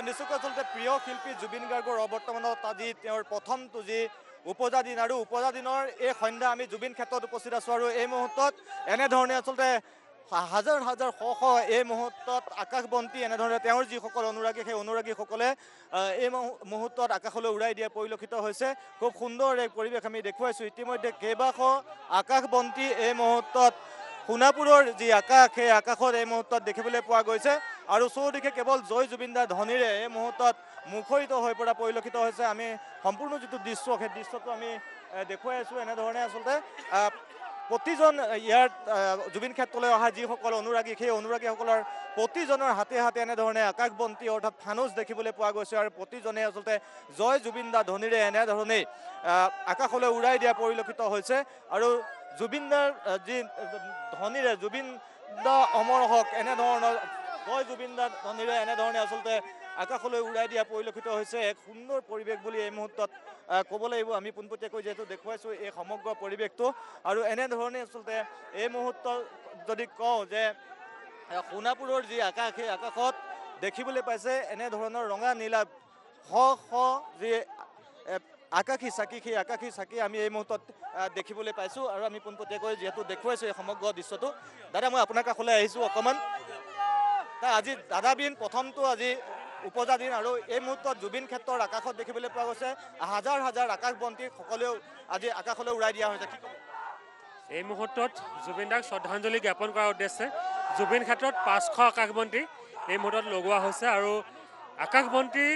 নিশ্চয়কৈ আচলতে প্ৰিয় শিল্পী জুবিন গাৰ্গৰ অৱৰ্তমানত আজি তেওঁৰ প্ৰথমটো যি উপজা দিন আৰু উপজা দিনৰ এই সন্ধ্যা আমি জুবিন ক্ষেত্ৰত উপস্থিত আছোঁ আৰু এই মুহূৰ্তত এনেধৰণে আচলতে হাজাৰ হাজাৰ শ শ এই মুহূৰ্তত আকাশবন্তি এনেধৰণে তেওঁৰ যিসকল অনুৰাগী সেই অনুৰাগীসকলে এই মুহূৰ্তত আকাশলৈ উৰাই দিয়া পৰিলক্ষিত হৈছে। খুব সুন্দৰ এক পৰিৱেশ আমি দেখুৱাইছোঁ। ইতিমধ্যে কেইবাশ আকাশবন্তি এই মুহূৰ্তত সোণাপুৰৰ যি আকাশ সেই আকাশত এই মুহূৰ্তত দেখিবলৈ পোৱা গৈছে আৰু চৌদিশে কেৱল জয় জুবিনদাৰ ধ্বনিৰে এই মুহূৰ্তত মুখৰিত হৈ পৰা পৰিলক্ষিত হৈছে। আমি সম্পূৰ্ণ যিটো দৃশ্য সেই দৃশ্যটো আমি দেখুৱাই আছোঁ। এনেধৰণে আচলতে প্ৰতিজন ইয়াৰ জুবিন ক্ষেত্ৰলৈ অহা যিসকল অনুৰাগী সেই অনুৰাগীসকলৰ প্ৰতিজনৰ হাতে হাতে এনেধৰণে আকাশবন্তি অৰ্থাৎ ফানুচ দেখিবলৈ পোৱা গৈছে আৰু প্ৰতিজনে আচলতে জয় জুবিনদাৰ ধ্বনিৰে এনেধৰণেই আকাশলৈ উৰাই দিয়া পৰিলক্ষিত হৈছে আৰু জুবিনদাৰ যি ধ্বনিৰে জুবিন দা অমৰ হওক এনেধৰণৰ জয় জুবিনদাৰ ধ্বনিৰে এনেধৰণে আচলতে আকাশলৈ উৰাই দিয়া পৰিলক্ষিত হৈছে। এক সুন্দৰ পৰিৱেশ বুলি এই মুহূৰ্তত ক'ব লাগিব। আমি পোনপটীয়াকৈ যিহেতু দেখুৱাইছোঁ এই সমগ্ৰ পৰিৱেশটো আৰু এনেধৰণে আচলতে এই মুহূৰ্তত যদি কওঁ যে সোণাপুৰৰ যি আকাশ সেই আকাশত দেখিবলৈ পাইছে এনেধৰণৰ ৰঙা নীলা শ শ যি আকাশী চাকি সেই আকাশী চাকি আমি এই মুহূৰ্তত দেখিবলৈ পাইছোঁ আৰু আমি পোনপটীয়াকৈ যিহেতু দেখুৱাইছোঁ এই সমগ্ৰ দৃশ্যটো। দাদা মই আপোনাৰ কাষলৈ আহিছোঁ অকণমান। আজি দাদাবিন প্ৰথমটো আজি উপজা দিন আৰু এই মুহূৰ্তত জুবিন ক্ষেত্ৰৰ আকাশত দেখিবলৈ পোৱা গৈছে হাজাৰ হাজাৰ আকাশবন্তি সকলেও আজি আকাশলৈ উৰাই দিয়া হৈছে। কি ক'ব? এই মুহূৰ্তত জুবিন দাক শ্ৰদ্ধাঞ্জলি জ্ঞাপন কৰাৰ উদ্দেশ্যে জুবিন ক্ষেত্ৰত 500 আকাশবন্তি এই মুহূৰ্তত লগোৱা হৈছে আৰু আকাশবন্তি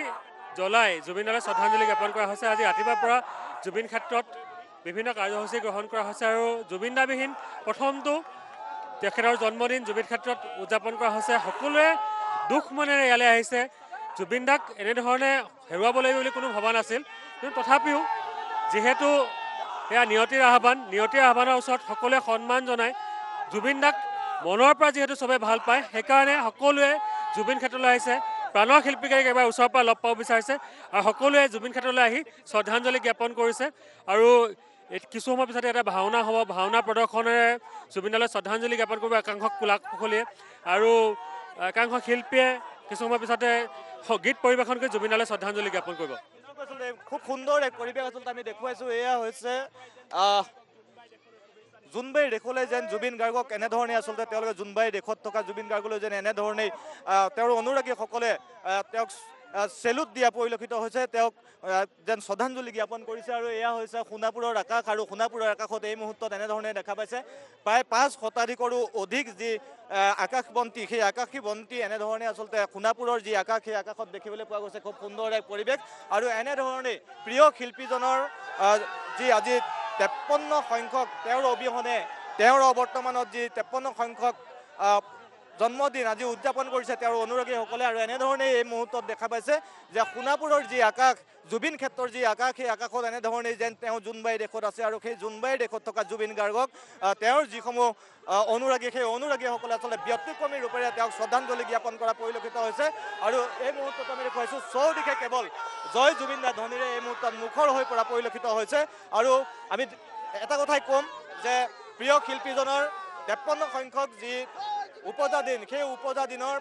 জ্বলাই জুবিন দালৈ শ্ৰদ্ধাঞ্জলি জ্ঞাপন কৰা হৈছে। আজি ৰাতিপুৱাৰ পৰা জুবিন ক্ষেত্ৰত বিভিন্ন কাৰ্যসূচী গ্ৰহণ কৰা হৈছে আৰু জুবিন দাবিহীন প্ৰথমটো তেখেতৰ জন্মদিন জুবিন ক্ষেত্ৰত উদযাপন কৰা হৈছে। সকলোৱে দুখ মনেৰে ইয়ালৈ আহিছে। জুবিন দাক এনেধৰণে হেৰুৱাব লাগিব বুলি কোনো ভবা নাছিল, কিন্তু তথাপিও যিহেতু এয়া নিয়তিৰ আহ্বানৰ ওচৰত সকলোৱে সন্মান জনায়। জুবিন দাক মনৰ পৰা যিহেতু চবেই ভাল পায় সেইকাৰণে সকলোৱে জুবিন ক্ষেত্ৰলৈ আহিছে। প্ৰাণৰ শিল্পীক একেবাৰে ওচৰৰ পৰা লগ পাব বিচাৰিছে আৰু সকলোৱে জুবিন ক্ষেত্ৰলৈ আহি শ্ৰদ্ধাঞ্জলি জ্ঞাপন কৰিছে আৰু কিছু সময়ৰ পিছতে এটা ভাওনা হ'ব। ভাওনা প্ৰদৰ্শনেৰে জুবিন দালৈ শ্ৰদ্ধাঞ্জলি জ্ঞাপন কৰিব একাংশ কোলাকুশলীয়ে আৰু একাংশ শিল্পীয়ে কিছু সময়ৰ পিছতে গীত পৰিৱেশন কৰি জুবিন দালৈ শ্ৰদ্ধাঞ্জলি জ্ঞাপন কৰিব। খুব সুন্দৰ এক পৰিৱেশ আচলতে আমি দেখুৱাইছোঁ। এয়া হৈছে জোনবাই দেশলৈ যেন জুবিন গাৰ্গক এনেধৰণে আচলতে তেওঁলোকে জোনবাই দেশত থকা জুবিন গাৰ্গলৈ যেন এনেধৰণেই তেওঁৰ অনুৰাগীসকলে তেওঁক চেলুট দিয়া পৰিলক্ষিত হৈছে, তেওঁক যেন শ্ৰদ্ধাঞ্জলি জ্ঞাপন কৰিছে আৰু এয়া হৈছে সোণাপুৰৰ আকাশ আৰু সোণাপুৰৰ আকাশত এই মুহূৰ্তত এনেধৰণে দেখা পাইছে প্ৰায় 5 শতাধিকৰো অধিক যি আকাশবন্তি সেই আকাশী বন্তি এনেধৰণে আচলতে সোণাপুৰৰ যি আকাশ সেই আকাশত দেখিবলৈ পোৱা গৈছে। খুব সুন্দৰ এক পৰিৱেশ আৰু এনেধৰণেই প্ৰিয় শিল্পীজনৰ যি আজি 53 সংখ্যক তেওঁৰ অবিহনে তেওঁৰ অৱৰ্তমানত যি 53 সংখ্যক জন্মদিন আজি উদযাপন কৰিছে তেওঁৰ অনুৰাগীসকলে আৰু এনেধৰণেই এই মুহূৰ্তত দেখা পাইছে যে সোণাপুৰৰ যি আকাশ জুবিন ক্ষেত্ৰৰ যি আকাশ সেই আকাশত এনেধৰণেই যেন তেওঁ জোনবাই দেশত আছে আৰু সেই জোনবাই দেশত থকা জুবিন গাৰ্গক তেওঁৰ যিসমূহ অনুৰাগী সেই অনুৰাগীসকলে আচলতে ব্যতিক্ৰমী ৰূপেৰে তেওঁক শ্ৰদ্ধাঞ্জলি জ্ঞাপন কৰা পৰিলক্ষিত হৈছে আৰু এই মুহূৰ্তত আমি দেখুৱাইছোঁ চৌদিশে কেৱল জয় জুবিন দাৰ ধ্বনিৰে এই মুহূৰ্তত মুখৰ হৈ পৰা পৰিলক্ষিত হৈছে আৰু আমি এটা কথাই ক'ম যে প্ৰিয় শিল্পীজনৰ 53 সংখ্যক যি উপজা দিন সেই উপজা দিনৰ